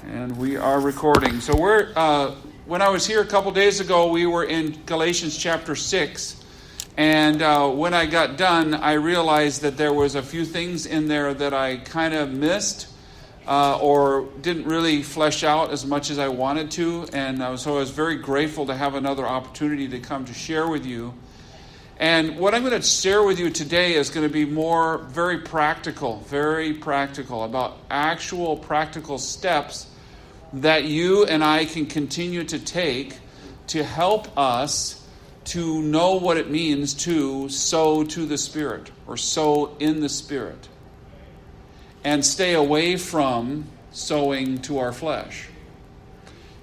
And we are recording. So when I was here a couple days ago, we were in Galatians chapter 6. And when I got done, I realized that there was a few things in there that I kind of missed or didn't really flesh out as much as I wanted to. And so I was very grateful to have another opportunity to come to share with you. And what I'm going to share with you today is going to be very practical about actual practical steps that you and I can continue to take to help us to know what it means to sow to the Spirit or sow in the Spirit and stay away from sowing to our flesh.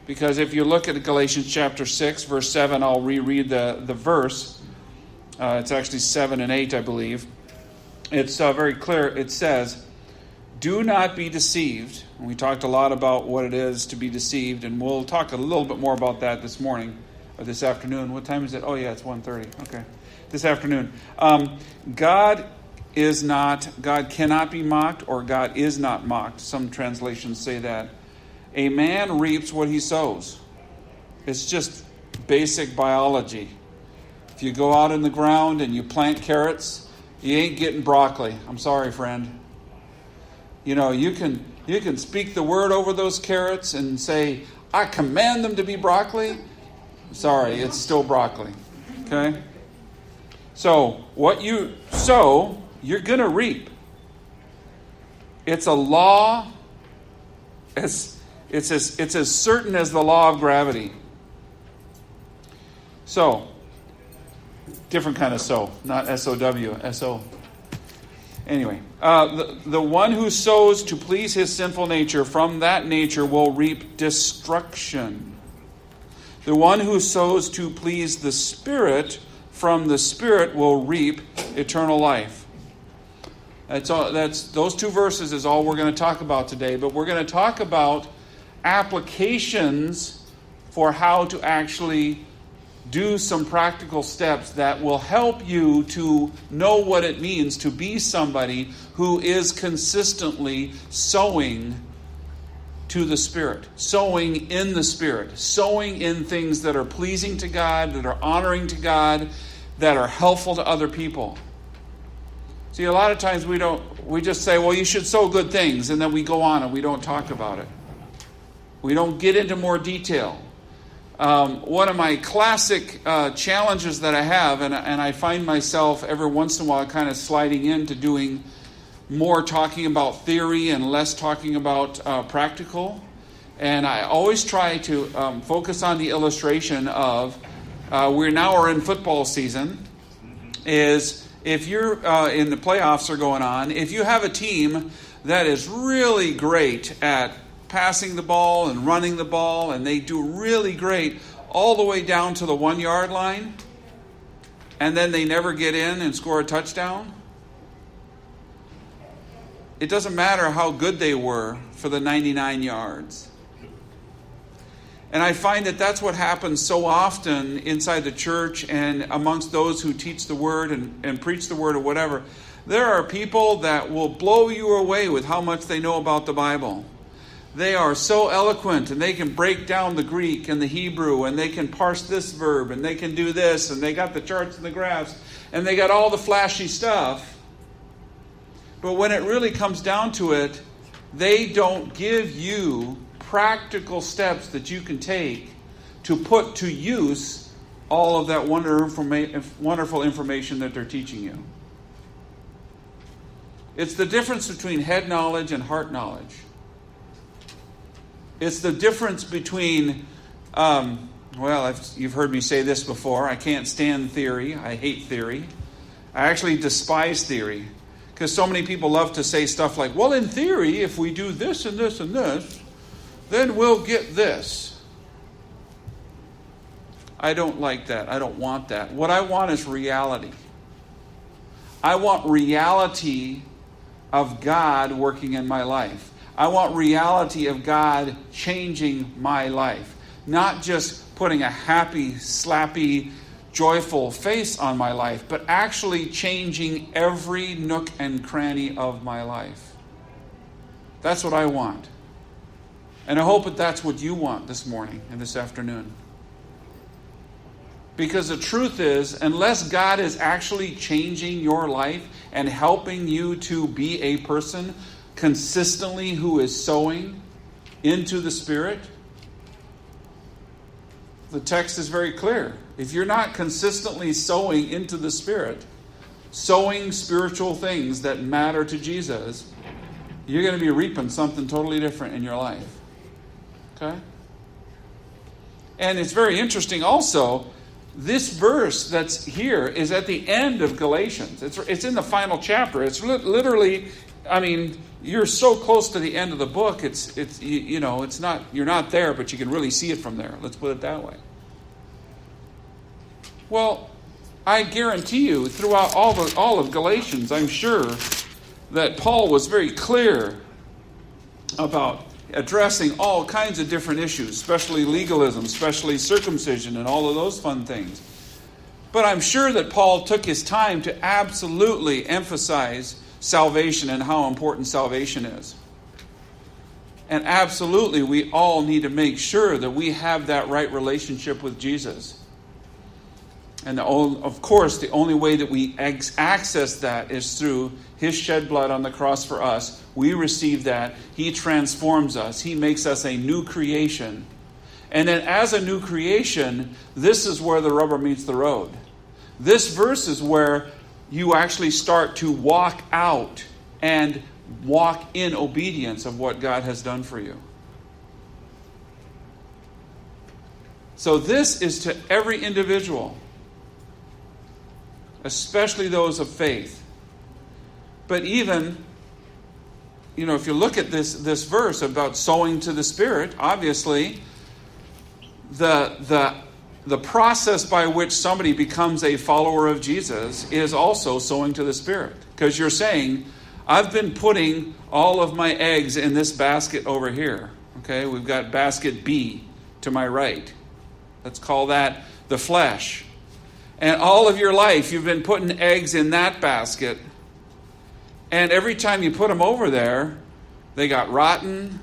Because if you look at Galatians chapter 6, verse 7, I'll reread the verse. It's actually 7 and 8, I believe. It's very clear. It says, "Do not be deceived." And we talked a lot about what it is to be deceived, and we'll talk a little bit more about that this morning or this afternoon. What time is it? Oh, yeah, it's 1:30. Okay, this afternoon. God cannot be mocked, or God is not mocked. Some translations say that. A man reaps what he sows. It's just basic biology. If you go out in the ground and you plant carrots, you ain't getting broccoli. I'm sorry, friend. You know, you can speak the word over those carrots and say, "I command them to be broccoli." Sorry, it's still broccoli. Okay? So, what you sow, you're going to reap. It's a law. It's as certain as the law of gravity. So, different kind of sow, not S-O-W, S-O. Anyway, the one who sows to please his sinful nature, from that nature will reap destruction. The one who sows to please the Spirit, from the Spirit will reap eternal life. That's those two verses is all we're going to talk about today, but we're going to talk about applications for how to actually do some practical steps that will help you to know what it means to be somebody who is consistently sowing to the Spirit, sowing in the Spirit, sowing in things that are pleasing to God, that are honoring to God, that are helpful to other people. See, a lot of times we just say, well, you should sow good things, and then we go on and we don't talk about it. We don't get into more detail. One of my classic challenges that I have, and I find myself every once in a while kind of sliding into doing more talking about theory and less talking about practical. And I always try to focus on the illustration of we now are in football season. Is if you're in the playoffs are going on, if you have a team that is really great at passing the ball and running the ball, and they do really great all the way down to the 1 yard line, and then they never get in and score a touchdown, it doesn't matter how good they were for the 99 yards. And I find that that's what happens so often inside the church and amongst those who teach the word and preach the word or whatever. There are people that will blow you away with how much they know about the Bible. They are so eloquent, and they can break down the Greek and the Hebrew, and they can parse this verb, and they can do this, and they got the charts and the graphs, and they got all the flashy stuff. But when it really comes down to it, they don't give you practical steps that you can take to put to use all of that wonderful information that they're teaching you. It's the difference between head knowledge and heart knowledge. It's the difference between, you've heard me say this before. I can't stand theory. I hate theory. I actually despise theory. Because so many people love to say stuff like, well, in theory, if we do this and this and this, then we'll get this. I don't like that. I don't want that. What I want is reality. I want reality of God working in my life. I want reality of God changing my life. Not just putting a happy, slappy, joyful face on my life, but actually changing every nook and cranny of my life. That's what I want. And I hope that that's what you want this morning and this afternoon. Because the truth is, unless God is actually changing your life and helping you to be a person consistently who is sowing into the Spirit, the text is very clear. If you're not consistently sowing into the Spirit, sowing spiritual things that matter to Jesus, you're going to be reaping something totally different in your life. Okay? And it's very interesting also, this verse that's here is at the end of Galatians. It's in the final chapter. It's literally, I mean, you're so close to the end of the book. It's not, you're not there, but you can really see it from there. Let's put it that way. Well, I guarantee you, throughout all of Galatians, I'm sure that Paul was very clear about addressing all kinds of different issues, especially legalism, especially circumcision, and all of those fun things. But I'm sure that Paul took his time to absolutely emphasize salvation and how important salvation is. And absolutely, we all need to make sure that we have that right relationship with Jesus. And of course, the only way that we access that is through His shed blood on the cross for us. We receive that. He transforms us. He makes us a new creation. And then as a new creation, this is where the rubber meets the road. This verse is where you actually start to walk out and walk in obedience of what God has done for you. So this is to every individual, especially those of faith. But even, if you look at this verse about sowing to the Spirit, obviously the process by which somebody becomes a follower of Jesus is also sowing to the Spirit. Because you're saying, I've been putting all of my eggs in this basket over here. Okay, we've got basket B to my right. Let's call that the flesh. And all of your life, you've been putting eggs in that basket. And every time you put them over there, they got rotten.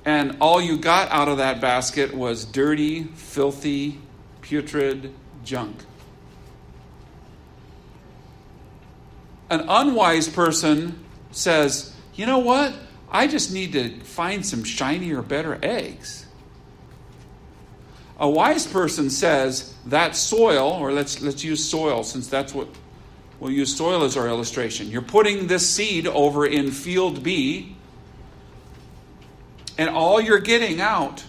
And all you got out of that basket was dirty, filthy, putrid junk. An unwise person says, you know what? I just need to find some shinier, better eggs. A wise person says that soil, or let's use soil since that's what we'll use soil as our illustration. You're putting this seed over in field B, and all you're getting out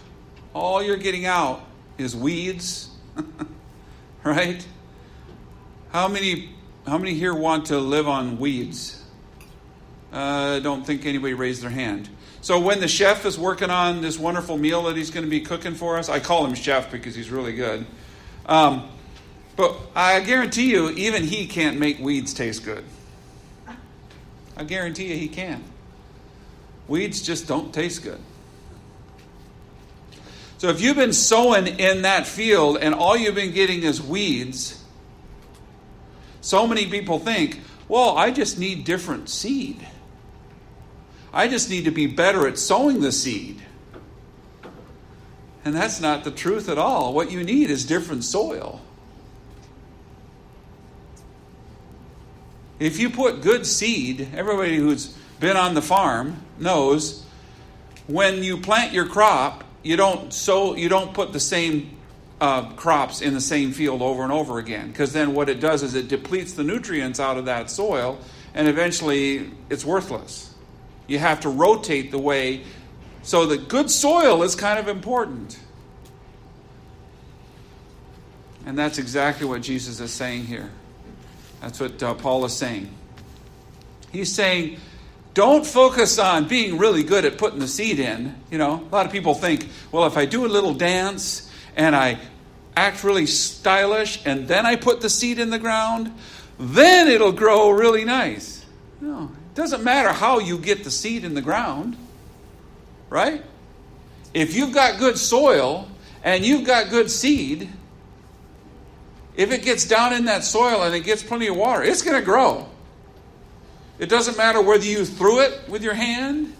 is weeds, right? How many here want to live on weeds? I don't think anybody raised their hand. So when the chef is working on this wonderful meal that he's going to be cooking for us, I call him chef because he's really good. But I guarantee you, even he can't make weeds taste good. I guarantee you he can't. Weeds just don't taste good. So if you've been sowing in that field and all you've been getting is weeds, so many people think, well, I just need different seed. I just need to be better at sowing the seed. And that's not the truth at all. What you need is different soil. If you put good seed, everybody who's been on the farm knows when you plant your crop, you don't put the same crops in the same field over and over again, because then what it does is it depletes the nutrients out of that soil, and eventually it's worthless. You have to rotate the way. So the good soil is kind of important. And that's exactly what Jesus is saying here. That's what Paul is saying. He's saying, don't focus on being really good at putting the seed in. A lot of people think, well, if I do a little dance and I act really stylish and then I put the seed in the ground, then it'll grow really nice. No. Doesn't matter how you get the seed in the ground, right? If you've got good soil and you've got good seed, if it gets down in that soil and it gets plenty of water, it's going to grow. It doesn't matter whether you threw it with your hand.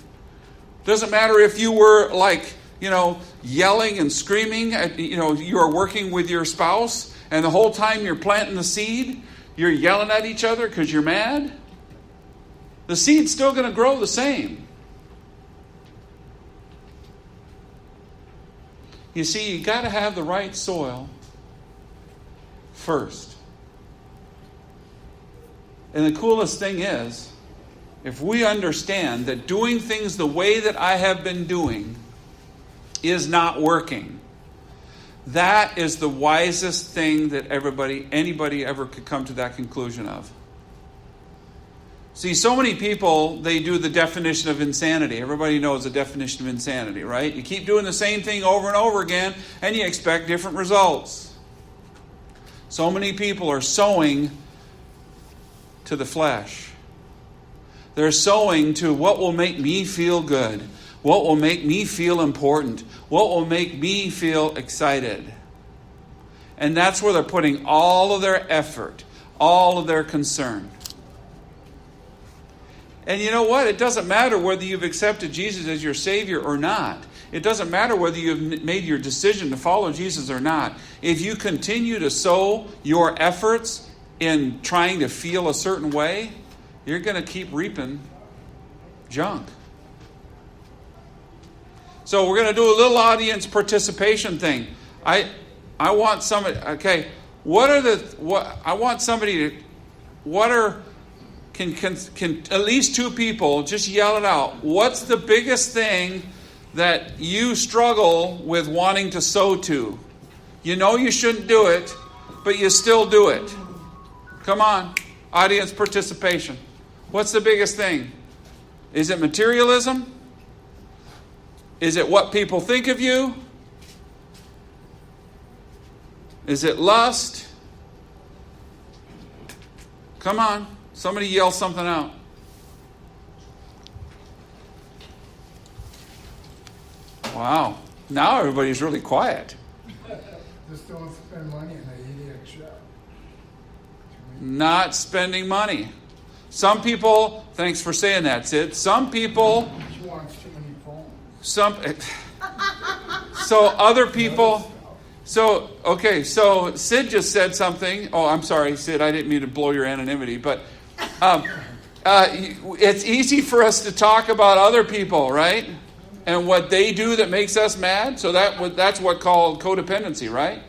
Doesn't matter if you were like yelling and screaming at, you are working with your spouse, and the whole time you're planting the seed, you're yelling at each other because you're mad? The seed's still going to grow the same. You see, you got to have the right soil first. And the coolest thing is, if we understand that doing things the way that I have been doing is not working, that is the wisest thing that anybody ever could come to that conclusion of. See, so many people, they do the definition of insanity. Everybody knows the definition of insanity, right? You keep doing the same thing over and over again, and you expect different results. So many people are sowing to the flesh. They're sowing to what will make me feel good, what will make me feel important, what will make me feel excited. And that's where they're putting all of their effort, all of their concern. And you know what? It doesn't matter whether you've accepted Jesus as your Savior or not. It doesn't matter whether you've made your decision to follow Jesus or not. If you continue to sow your efforts in trying to feel a certain way, you're going to keep reaping junk. So we're going to do a little audience participation thing. I want somebody. Okay, can at least two people just yell it out? What's the biggest thing that you struggle with wanting to sow to? You know you shouldn't do it, but you still do it. Come on, audience participation. What's the biggest thing? Is it materialism? Is it what people think of you? Is it lust? Come on, somebody yell something out. Wow, now everybody's really quiet. Just don't spend money on an idiot shop. Not spending money. Some people, thanks for saying that, Sid. Some people, She wants too many phones. so other people, so Sid just said something. Oh, I'm sorry, Sid, I didn't mean to blow your anonymity, but it's easy for us to talk about other people, right? And what they do that makes us mad. So that's what called codependency, right?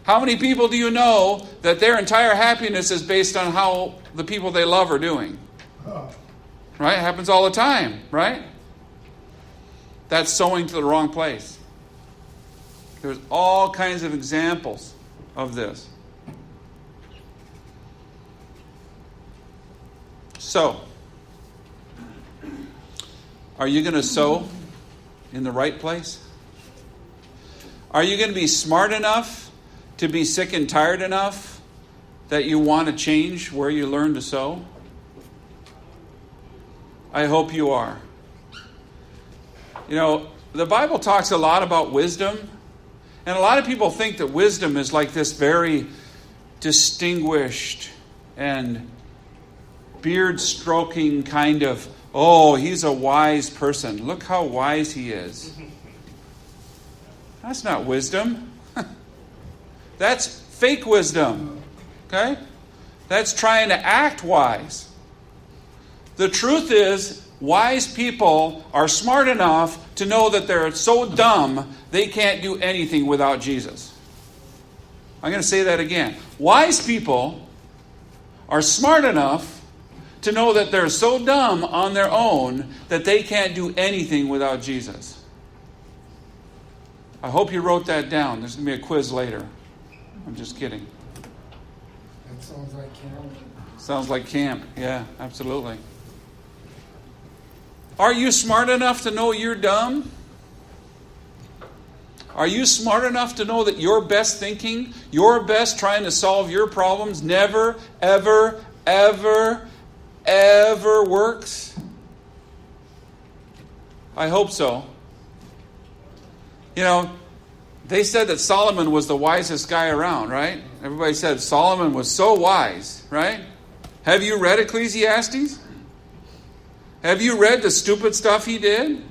How many people do you know that their entire happiness is based on how the people they love are doing? Right? It happens all the time, right? That's sowing to the wrong place. There's all kinds of examples of this. So, are you going to sow in the right place? Are you going to be smart enough to be sick and tired enough that you want to change where you learn to sow? I hope you are. The Bible talks a lot about wisdom, and a lot of people think that wisdom is like this very distinguished and beard-stroking kind of, oh, he's a wise person. Look how wise he is. That's not wisdom. That's fake wisdom. Okay? That's trying to act wise. The truth is, wise people are smart enough to know that they're so dumb they can't do anything without Jesus. I'm going to say that again. Wise people are smart enough to know that they're so dumb on their own that they can't do anything without Jesus. I hope you wrote that down. There's going to be a quiz later. I'm just kidding. That sounds like camp. Sounds like camp. Yeah, absolutely. Are you smart enough to know you're dumb? Are you smart enough to know that your best thinking, your best trying to solve your problems never, ever, ever, ever works? I hope so. They said that Solomon was the wisest guy around, right? Everybody said Solomon was so wise, right? Have you read Ecclesiastes? Have you read the stupid stuff he did?